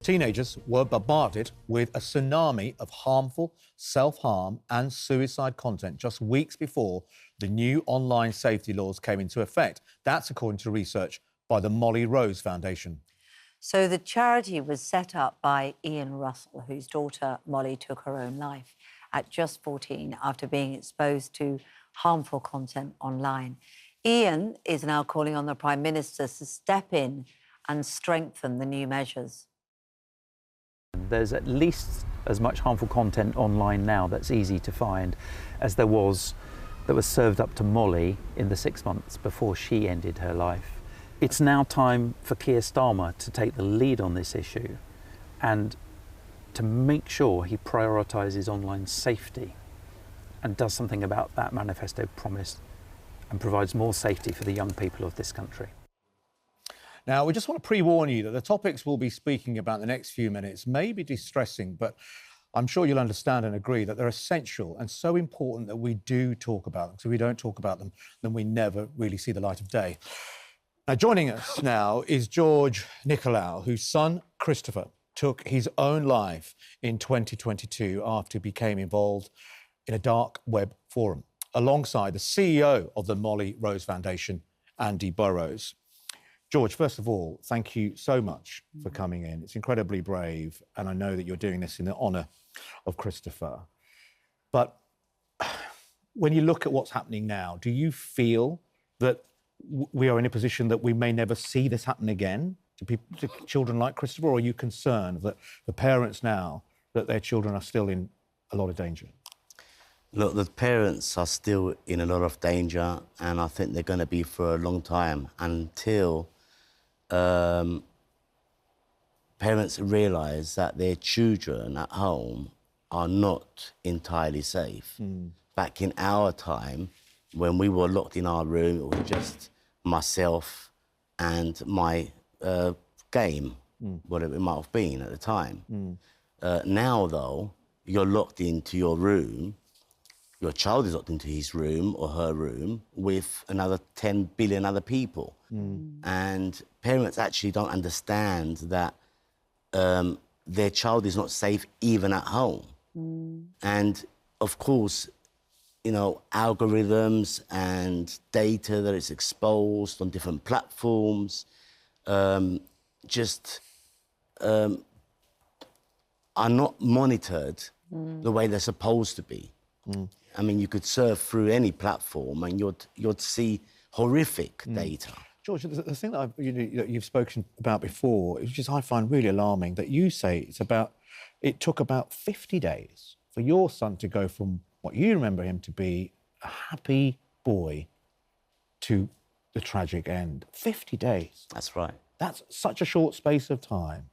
Teenagers were bombarded with a tsunami of harmful self-harm and suicide content just weeks before the new online safety laws came into effect. That's according to research by the Molly Rose Foundation. So the charity was set up by Ian Russell, whose daughter Molly took her own life at just 14 after being exposed to harmful content online. Ian is now calling on the Prime Minister to step in and strengthen the new measures. There's at least as much harmful content online now that's easy to find as there was that was served up to Molly in the 6 months before she ended her life. It's now time for Keir Starmer to take the lead on this issue and to make sure he prioritises online safety and does something about that manifesto promise and provides more safety for the young people of this country. Now, we just want to pre-warn you that the topics we'll be speaking about in the next few minutes may be distressing, but I'm sure you'll understand and agree that they're essential and so important that we do talk about them. So if we don't talk about them, then we never really see the light of day. Now, joining us now is George Nicolau, whose son, Christopher, took his own life in 2022 after he became involved in a dark web forum, alongside the CEO of the Molly Rose Foundation, Andy Burrows. George, first of all, thank you so much for coming in. It's incredibly brave, and I know that you're doing this in the honour of Christopher. But when you look at what's happening now, do you feel that we are in a position that we may never see this happen again to children like Christopher, or are you concerned that the parents now, that their children are still in a lot of danger? Look, the parents are still in a lot of danger, and I think they're going to be for a long time until parents realise that their children at home are not entirely safe. Back in our time, when we were locked in our room, it was just myself and my game, whatever it might have been at the time. Now, though, you're locked into your room. Your child is locked into his room or her room with another 10 billion other people. And parents actually don't understand that their child is not safe even at home. And, of course, you know, algorithms and data that is exposed on different platforms are not monitored the way they're supposed to be. I mean, you could surf through any platform and you'd see horrific data. George, the thing that you've spoken about before, which is I find really alarming, that you say it took about 50 days for your son to go from what you remember him to be a happy boy to the tragic end. 50 days. That's right. That's such a short space of time.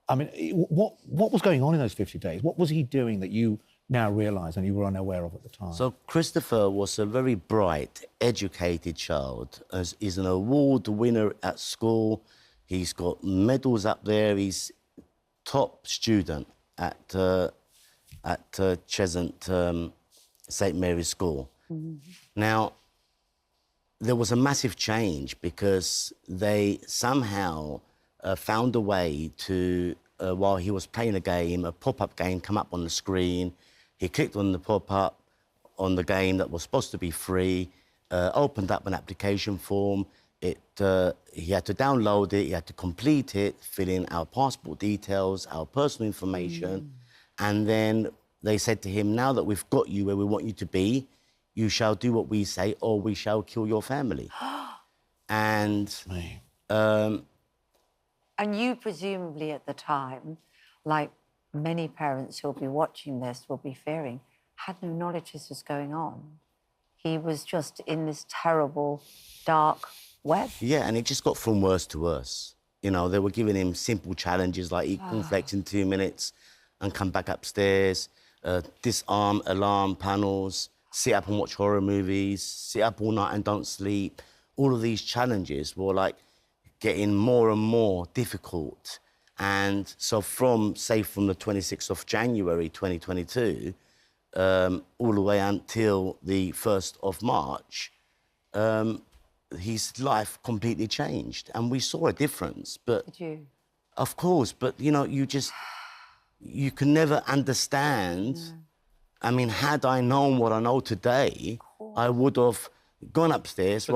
I mean, what was going on in those 50 days? What was he doing that you now realise and you were unaware of at the time? So Christopher was a very bright, educated child. He's an award winner at school. He's got medals up there. He's top student at Cheshunt St Mary's School. Now, there was a massive change because they somehow found a way to, while he was playing a game, a pop-up game come up on the screen. He clicked on the pop-up on the game that was supposed to be free, opened up an application form. He had to download it, he had to complete it, fill in our passport details, our personal information. And then they said to him, now that we've got you where we want you to be, you shall do what we say or we shall kill your family. And you presumably at the time, like many parents who'll be watching this will be fearing, had no knowledge this was going on. He was just in this terrible, dark web. Yeah, and it just got from worse to worse. You know, they were giving him simple challenges like eat cornflakes in 2 minutes and come back upstairs, disarm alarm panels, sit up and watch horror movies, sit up all night and don't sleep. All of these challenges were like getting more and more difficult. And so from the 26th of January 2022, all the way until the 1st of March, his life completely changed. And we saw a difference. But did you? Of course, but, you know, you can never understand. I mean, had I known what I know today, I would have gone upstairs,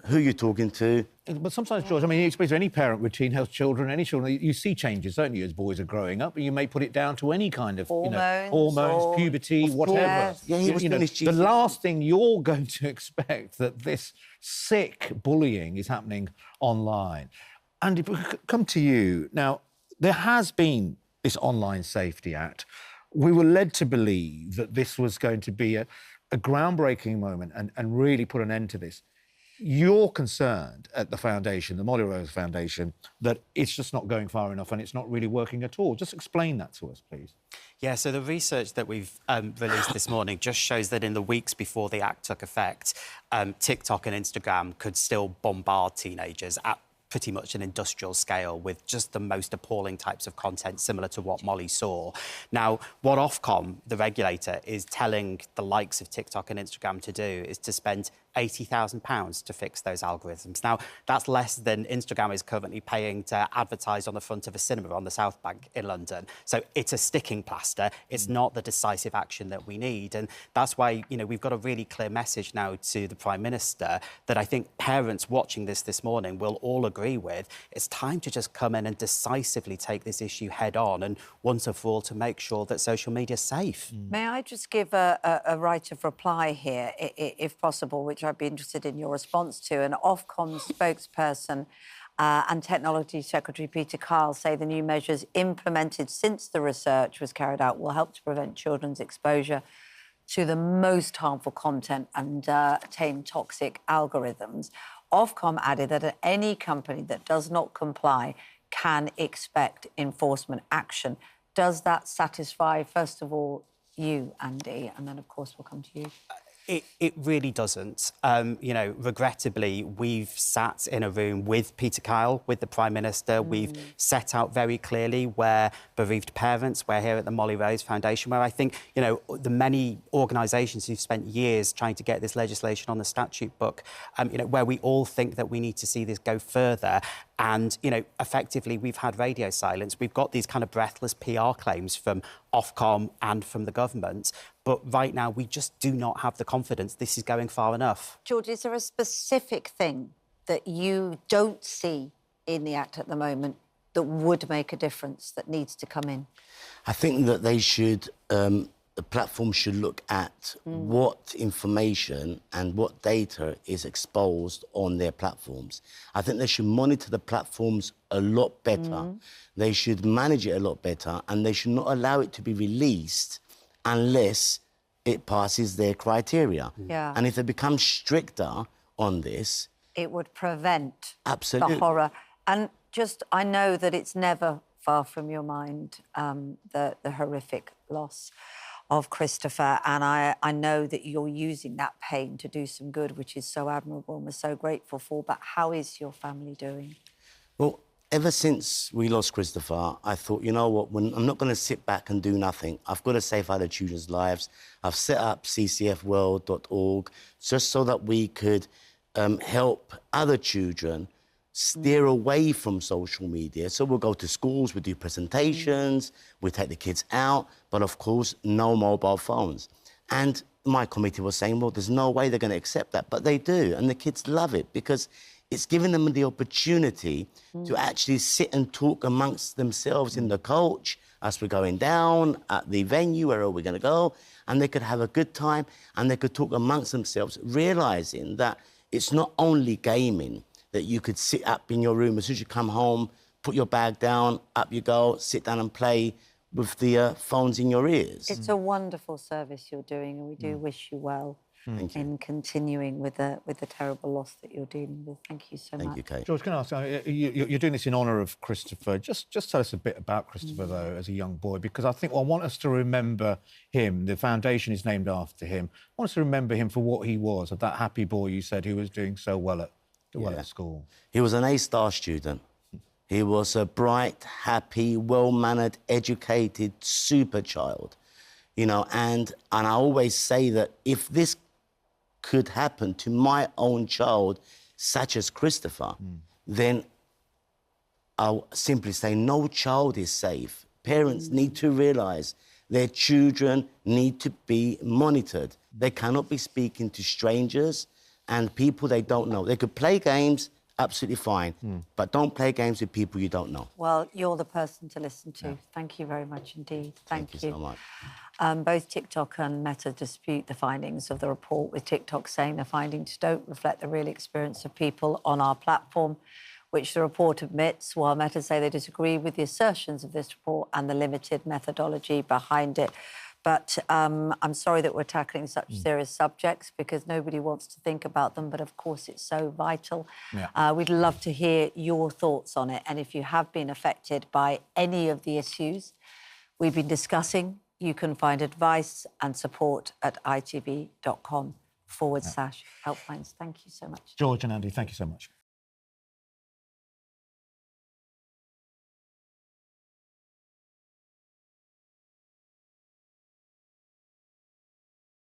who you talking to? But sometimes, George, I mean, you expect any parent with teenage children, any children, you see changes, don't you, as boys are growing up, and you may put it down to any kind of, hormones, puberty, whatever. Yes. Yeah, he was finished. The last thing you're going to expect that this sick bullying is happening online. And if we come to you, now, there has been this Online Safety Act. We were led to believe that this was going to be a groundbreaking moment and really put an end to this. You're concerned at the foundation, the Molly Rose Foundation, that it's just not going far enough and it's not really working at all. Just explain that to us, please. Yeah, so the research that we've released this morning just shows that in the weeks before the Act took effect, TikTok and Instagram could still bombard teenagers at pretty much an industrial scale with just the most appalling types of content similar to what Molly saw. Now, what Ofcom, the regulator, is telling the likes of TikTok and Instagram to do is to spend £80,000 to fix those algorithms. Now, that's less than Instagram is currently paying to advertise on the front of a cinema on the South Bank in London. So it's a sticking plaster. It's not the decisive action that we need. And that's why, you know, we've got a really clear message now to the Prime Minister that I think parents watching this morning will all agree with. It's time to just come in and decisively take this issue head on and once and for all to make sure that social media is safe. May I just give a right of reply here, if possible, which I'd be interested in your response to. An Ofcom spokesperson and Technology Secretary Peter Kyle say the new measures implemented since the research was carried out will help to prevent children's exposure to the most harmful content and tame toxic algorithms. Ofcom added that any company that does not comply can expect enforcement action. Does that satisfy, first of all, you, Andy? And then, of course, we'll come to you. It really doesn't. You know, regrettably, we've sat in a room with Peter Kyle, with the Prime Minister. We've set out very clearly where bereaved parents, we're here at the Molly Rose Foundation, where I think, you know, the many organisations who've spent years trying to get this legislation on the statute book, you know, where we all think that we need to see this go further. And, you know, effectively, we've had radio silence. We've got these kind of breathless PR claims from Ofcom and from the government. But right now, we just do not have the confidence this is going far enough. George, is there a specific thing that you don't see in the Act at the moment that would make a difference, that needs to come in? I think that they should, the platform should look at what information and what data is exposed on their platforms. I think they should monitor the platforms a lot better. They should manage it a lot better, and they should not allow it to be released unless it passes their criteria. Yeah. And if they become stricter on this... It would prevent Absolutely. the horror. And just, I know that it's never far from your mind, the horrific loss of Christopher, and I know that you're using that pain to do some good, which is so admirable and we're so grateful for. But how is your family doing? Well, ever since we lost Christopher, I thought, you know what, I'm not going to sit back and do nothing. I've got to save other children's lives. I've set up ccfworld.org just so that we could help other children steer away from social media. So we'll go to schools, we do presentations, we take the kids out, but of course, no mobile phones. And my committee was saying, well, there's no way they're going to accept that, but they do, and the kids love it because it's giving them the opportunity to actually sit and talk amongst themselves in the coach as we're going down at the venue, where are we going to go, and they could have a good time and they could talk amongst themselves, realising that it's not only gaming, that you could sit up in your room as soon as you come home, put your bag down, up you go, sit down and play with the phones in your ears. It's a wonderful service you're doing, and we do wish you well in continuing with the terrible loss that you're dealing with. Thank you so much. Thank you, Kate. George, can I ask, you're doing this in honour of Christopher. Just tell us a bit about Christopher, though, as a young boy, because I think I want us to remember him. The foundation is named after him. I want us to remember him for what he was, of that happy boy you said who was doing so well at school. He was an A-star student. He was a bright, happy, well-mannered, educated, super child. You know, and I always say that if this could happen to my own child, such as Christopher, then I'll simply say no child is safe. Parents need to realise their children need to be monitored. They cannot be speaking to strangers and people they don't know. They could play games, absolutely fine, but don't play games with people you don't know. Well, you're the person to listen to. Yeah. Thank you very much indeed. Thank you so much. Both TikTok and Meta dispute the findings of the report, with TikTok saying the findings don't reflect the real experience of people on our platform, which the report admits, while Meta say they disagree with the assertions of this report and the limited methodology behind it. But I'm sorry that we're tackling such serious subjects because nobody wants to think about them, but of course it's so vital. Yeah. We'd love to hear your thoughts on it, and if you have been affected by any of the issues we've been discussing, you can find advice and support at itv.com/helplines. Thank you so much. George and Andy, thank you so much.